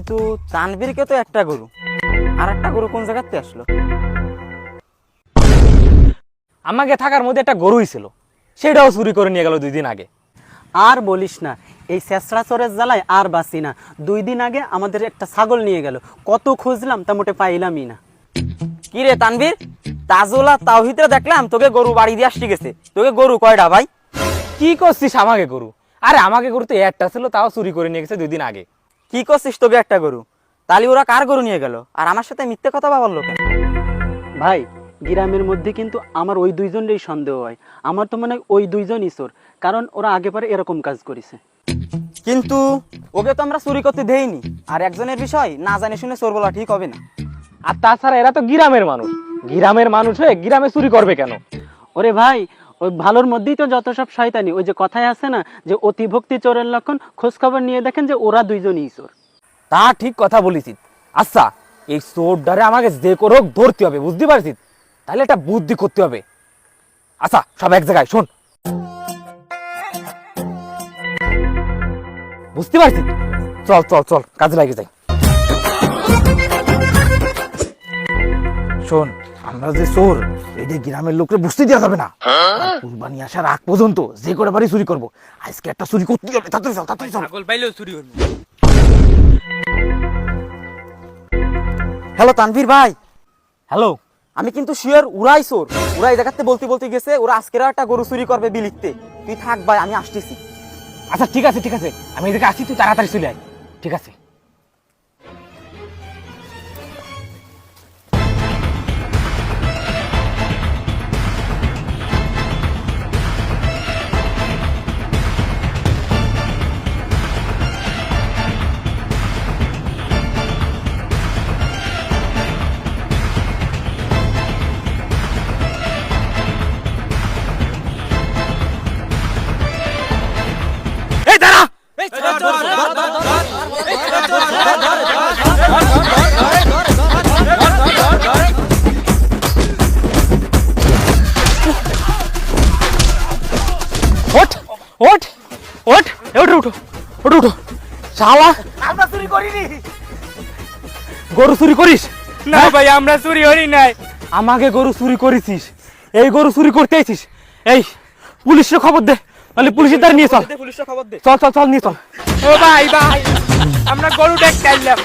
কিন্তু তানভীরকে তো একটা গরু, আর একটা গরু কোন জায়গাতে আসলো? আমাকে থাকার মধ্যে একটা গরুই ছিল, সেটাও চুরি করে নিয়ে গেল 2 দিন আগে। আর বলিস না, এই শেষরা চোরের জ্বালায় আর বাঁচি না। 2 দিন আগে আমাদের একটা ছাগল নিয়ে গেল, কত খুঁজলাম তা মোটে পাইলামই না। কি রে তানভীর, তাজুল আর তাওহিদরা দেখলাম তোকে গরু বাড়ি দিয়ে আসতে গেছে। তোকে গরু কয়টা ভাই? কি করছিস আমাকে গরু? আরে আমাকে গরু তো একটা ছিল, তাও চুরি করে নিয়ে গেছে 2 দিন আগে। কি করছিস তোকে একটা গরু? তাহলে ওরা কার গরু নিয়ে গেল আর আমার সাথে মিথ্যে কথা বললো কেন? ভাই, গ্রামের মধ্যে কিন্তু আমার ওই 2 জনেরই সন্দেহ হয়। আমার তো মনে হয় ওই 2 জনই চোর, কারণ ওরা আগে পরে এরকম কাজ করেছে। কিন্তু ওকে তো আমরা চুরি করতে দেইনি, আর একজনের বিষয় না জানে শুনে চোর বলা ঠিক হবে না। আর তাছাড়া এরা তো গ্রামের মানুষ, গ্রামের মানুষ হয়ে গ্রামে চুরি করবে কেন? ওরে ভাই, ওই ভালোর মধ্যেই তো যত সব শয়তানি। ওই যে কথায় আছে না, যে অতি ভক্তি চোরের লক্ষণ, খোঁজ খবর নিয়ে দেখেন যে ওরা 2 জনই চোর। তা ঠিক কথা বলেছিস। আচ্ছা, এই চোরটারে আমাকে যে করে হোক ধরতে হবে, বুঝতে পারছিস? তাহলে একটা বুদ্ধি করতে হবে। আচ্ছা, সব এক জায়গায় শোন, বুঝতে পারছিস? চল চল চল, কাজে লাগে যাই। শোন, আমরা যে চোর, এটা গ্রামের লোককে বুঝতে দেওয়া যাবে না। কুরবানি আসার আগ পর্যন্ত যে করে বাড়ি চুরি করবো, আজকে একটা চুরি করতে হবে। তাড়াতাড়ি চল, তাড়াতাড়ি চল। ছাগল পাইলেও চুরি করবো। হ্যালো তানভীর ভাই, হ্যালো। আমি কিন্তু শিওর ওরাই চোর। ওরা এই জায়গাতে বলতে বলতে গেছে ওরা আজকের একটা গরু চুরি করবে বিলিতে। তুই থাক ভাই, আমি আসতেছি। আচ্ছা ঠিক আছে, ঠিক আছে, আমি এদিকে আসি, তুই তাড়াতাড়ি চলে আয়। ঠিক আছে। এই দাঁড়া! ওঠ ওঠ ওঠ, উঠো উঠো উঠো উঠো। শালা, আমরা চুরি করিনি। গরু চুরি করিস? না ভাই, আমরা চুরি করি নাই। আমাকে গরু চুরি করেছিস? এই গরু চুরি করতে আইছিস? এই পুলিশের খবর দে, নাহলে পুলিশের দ্বারা নিয়ে চল। পুলিশে খবর দে। চল চল চল, নিয়ে চল। ও ভাই ভাই, আমরা গরু দেখতে আইলাম।